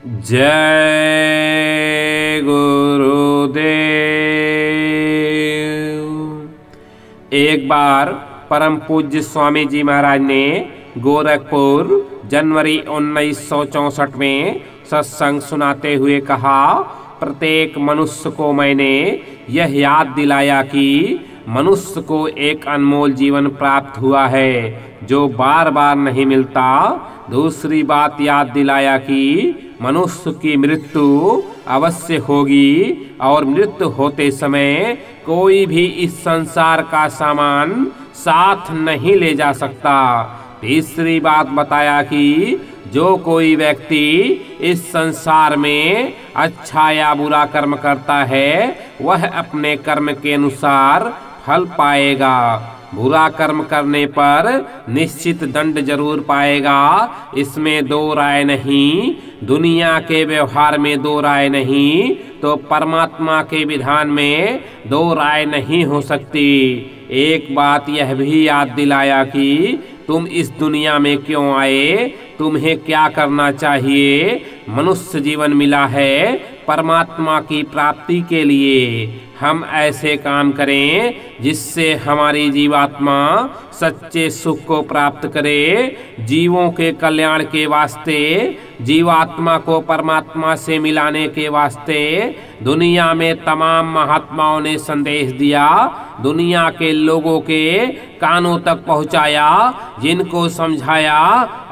जय गुरुदेव। एक बार परम पूज्य स्वामी जी महाराज ने गोरखपुर जनवरी 1964 में सत्संग सुनाते हुए कहा, प्रत्येक मनुष्य को मैंने यह याद दिलाया कि मनुष्य को एक अनमोल जीवन प्राप्त हुआ है जो बार बार नहीं मिलता। दूसरी बात याद दिलाया कि मनुष्य की मृत्यु अवश्य होगी और मृत्यु होते समय कोई भी इस संसार का सामान साथ नहीं ले जा सकता। तीसरी बात बताया कि जो कोई व्यक्ति इस संसार में अच्छा या बुरा कर्म करता है वह अपने कर्म के अनुसार फल पाएगा। बुरा कर्म करने पर निश्चित दंड जरूर पाएगा, इसमें दो राय नहीं। दुनिया के व्यवहार में दो राय नहीं तो परमात्मा के विधान में दो राय नहीं हो सकती। एक बात यह भी याद दिलाया कि तुम इस दुनिया में क्यों आए, तुम्हें क्या करना चाहिए। मनुष्य जीवन मिला है परमात्मा की प्राप्ति के लिए। हम ऐसे काम करें जिससे हमारी जीवात्मा सच्चे सुख को प्राप्त करे। जीवों के कल्याण के वास्ते, जीवात्मा को परमात्मा से मिलाने के वास्ते दुनिया में तमाम महात्माओं ने संदेश दिया, दुनिया के लोगों के कानों तक पहुंचाया। जिनको समझाया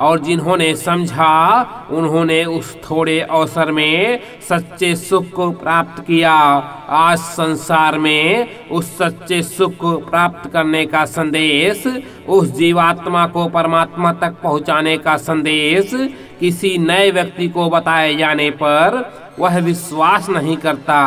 और जिन्होंने समझा उन्होंने उस थोड़े अवसर में सच्चे सुख को प्राप्त किया। आज संसार में उस सच्चे सुख को प्राप्त करने का संदेश, उस जीवात्मा को परमात्मा तक पहुंचाने का संदेश किसी नए व्यक्ति को बताए जाने पर वह विश्वास नहीं करता,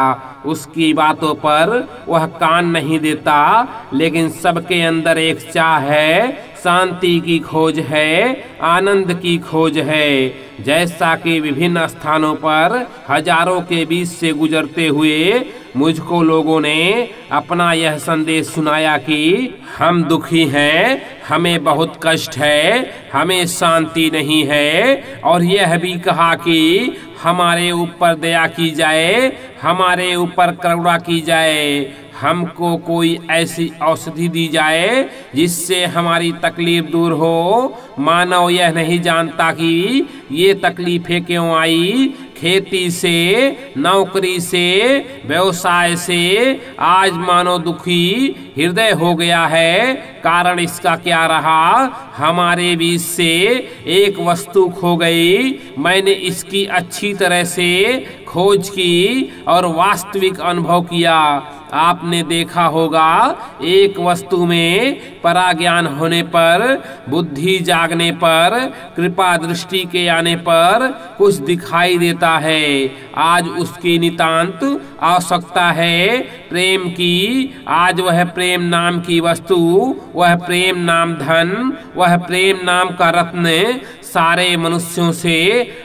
उसकी बातों पर वह कान नहीं देता। लेकिन सबके अंदर एक चाह है, शांति की खोज है, आनंद की खोज है। जैसा कि विभिन्न स्थानों पर हजारों के बीच से गुजरते हुए मुझको लोगों ने अपना यह संदेश सुनाया कि हम दुखी हैं, हमें बहुत कष्ट है, हमें शांति नहीं है। और यह भी कहा कि हमारे ऊपर दया की जाए, हमारे ऊपर करुणा की जाए, हमको कोई ऐसी औषधि दी जाए जिससे हमारी तकलीफ दूर हो। मानव यह नहीं जानता कि ये तकलीफें क्यों आई। खेती से, नौकरी से, व्यवसाय से आज मानो दुखी हृदय हो गया है। कारण इसका क्या रहा, हमारे बीच से एक वस्तु खो गई। मैंने इसकी अच्छी तरह से खोज की और वास्तविक अनुभव किया। आपने देखा होगा एक वस्तु में पराज्ञान होने पर, बुद्धि जागने पर, कृपा दृष्टि के आने पर कुछ दिखाई देता है। आज उसकी नितांत आवश्यकता है प्रेम की। आज वह प्रेम नाम की वस्तु, वह प्रेम नाम धन, वह प्रेम नाम का रत्न सारे मनुष्यों से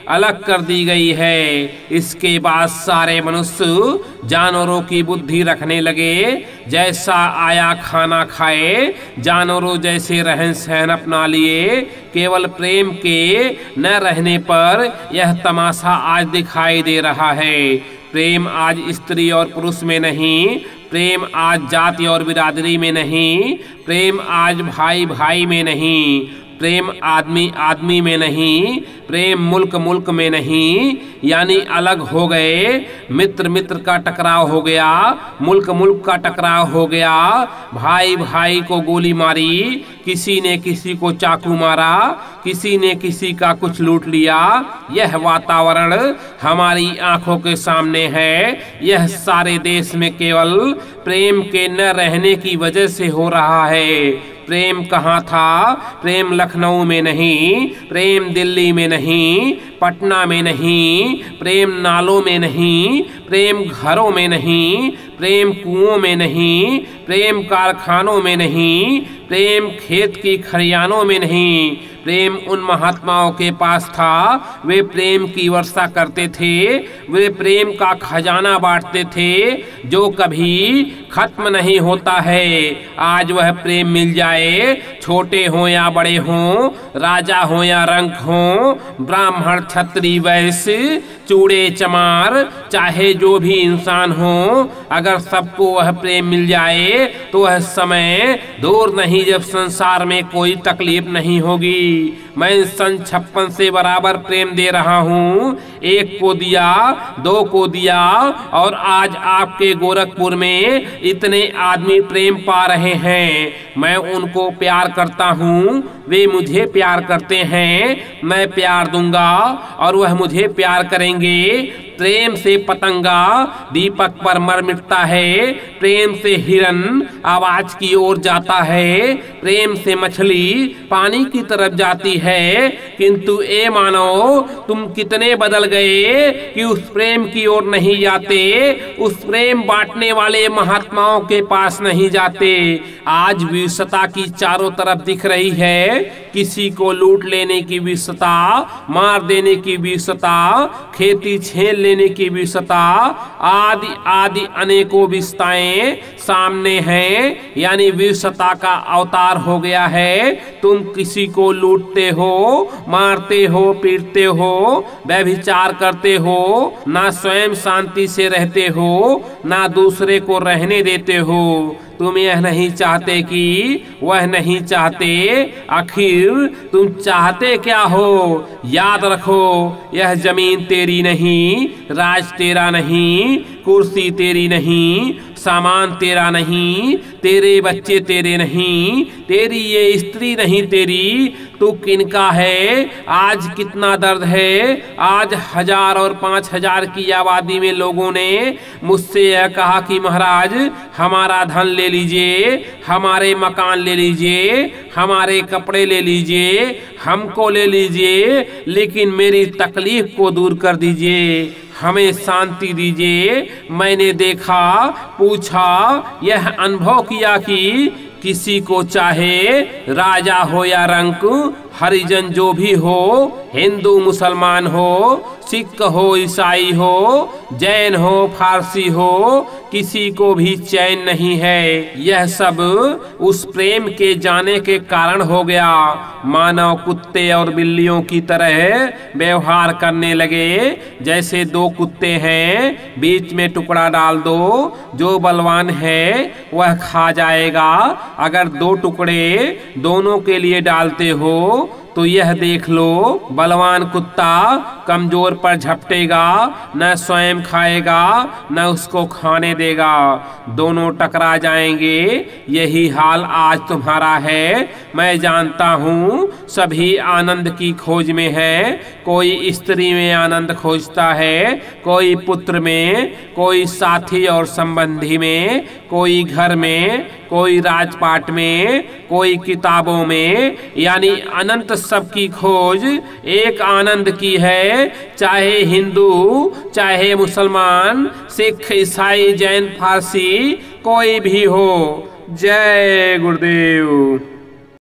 अलग कर दी गई है। इसके बाद सारे मनुष्य जानवरों की बुद्धि रखने लगे। जैसा आया खाना खाए, जानवरों जैसे रहन सहन अपना लिए। केवल प्रेम के न रहने पर यह तमाशा आज दिखाई दे रहा है। प्रेम आज स्त्री और पुरुष में नहीं, प्रेम आज जाति और बिरादरी में नहीं, प्रेम आज भाई भाई में नहीं, प्रेम आदमी आदमी में नहीं, प्रेम मुल्क मुल्क में नहीं। यानी अलग हो गए, मित्र मित्र का टकराव हो गया, मुल्क मुल्क का टकराव हो गया, भाई भाई को गोली मारी, किसी ने किसी को चाकू मारा, किसी ने किसी का कुछ लूट लिया। यह वातावरण हमारी आंखों के सामने है। यह सारे देश में केवल प्रेम के न रहने की वजह से हो रहा है। प्रेम कहाँ था? प्रेम लखनऊ में नहीं, प्रेम दिल्ली में नहीं, पटना में नहीं, प्रेम नालों में नहीं, प्रेम घरों में नहीं, प्रेम कुओं में नहीं, प्रेम कारखानों में नहीं, प्रेम खेत की खलिहानों में नहीं। प्रेम उन महात्माओं के पास था, वे प्रेम की वर्षा करते थे, वे प्रेम का खजाना बांटते थे जो कभी खत्म नहीं होता है। आज वह प्रेम मिल जाए, छोटे हों या बड़े हों, राजा हों या रंक हों, ब्राह्मण क्षत्रिय वैश्य, चूड़े चमार चाहे जो भी इंसान हो, अगर सबको वह प्रेम मिल जाए तो वह समय दूर नहीं जब संसार में कोई तकलीफ नहीं होगी। मैं सन 56 से बराबर प्रेम दे रहा हूँ, एक को दिया, दो को दिया, और आज आपके गोरखपुर में इतने आदमी प्रेम पा रहे हैं। मैं उनको प्यार करता हूँ, वे मुझे प्यार करते हैं, मैं प्यार दूंगा और वह मुझे प्यार करेंगे। प्रेम से पतंगा दीपक पर मर मिटता है, प्रेम से हिरन आवाज की ओर जाता है, प्रेम से मछली पानी की तरफ जाती है। किंतु ए मानव, तुम कितने बदल गए कि उस प्रेम की ओर नहीं जाते, उस प्रेम बांटने वाले महात्माओं के पास नहीं जाते। आज विषता की चारों तरफ दिख रही है, किसी को लूट लेने की विषता, मार देने की विषता, खेती छीन लेने की विषता, आदि आदि अनेकों विषताएं सामने हैं। यानी विषता का अवतार हो गया है। तुम किसी को लूटते हो, मारते हो, पीटते हो, व्यभिचार करते हो, ना स्वयं शांति से रहते हो, ना दूसरे को रहने देते हो। तुम यह नहीं चाहते कि वह नहीं चाहते, आखिर तुम चाहते क्या हो? याद रखो, यह जमीन तेरी नहीं, राज तेरा नहीं, कुर्सी तेरी नहीं, सामान तेरा नहीं, तेरे बच्चे तेरे नहीं, तेरी ये स्त्री नहीं तेरी, तू किनका है? आज कितना दर्द है। आज 1000 और 5000 की आबादी में लोगों ने मुझसे यह कहा कि महाराज हमारा धन ले लीजिए, हमारे मकान ले लीजिए, हमारे कपड़े ले लीजिए, हमको ले लीजिए, लेकिन मेरी तकलीफ को दूर कर दीजिए, हमें शांति दीजिए। मैंने देखा, पूछा, यह अनुभव किया कि किसी को चाहे राजा हो या रंक, हरिजन जो भी हो, हिंदू मुसलमान हो, सिख हो, ईसाई हो, जैन हो, फारसी हो, किसी को भी चैन नहीं है। यह सब उस प्रेम के जाने के कारण हो गया। मानव कुत्ते और बिल्लियों की तरह व्यवहार करने लगे। जैसे दो कुत्ते हैं, बीच में टुकड़ा डाल दो, जो बलवान है वह खा जाएगा। अगर दो टुकड़े दोनों के लिए डालते हो तो यह देख लो, बलवान कुत्ता कमजोर पर झपटेगा, न स्वयं खाएगा न उसको खाने देगा, दोनों टकरा जाएंगे। यही हाल आज तुम्हारा है। मैं जानता हूँ सभी आनंद की खोज में है। कोई स्त्री में आनंद खोजता है, कोई पुत्र में, कोई साथी और संबंधी में, कोई घर में, कोई राजपाट में, कोई किताबों में। यानी अनंत सबकी खोज एक आनंद की है। चाहे हिंदू, चाहे मुसलमान, सिख, ईसाई, जैन, फारसी, कोई भी हो। जय गुरुदेव।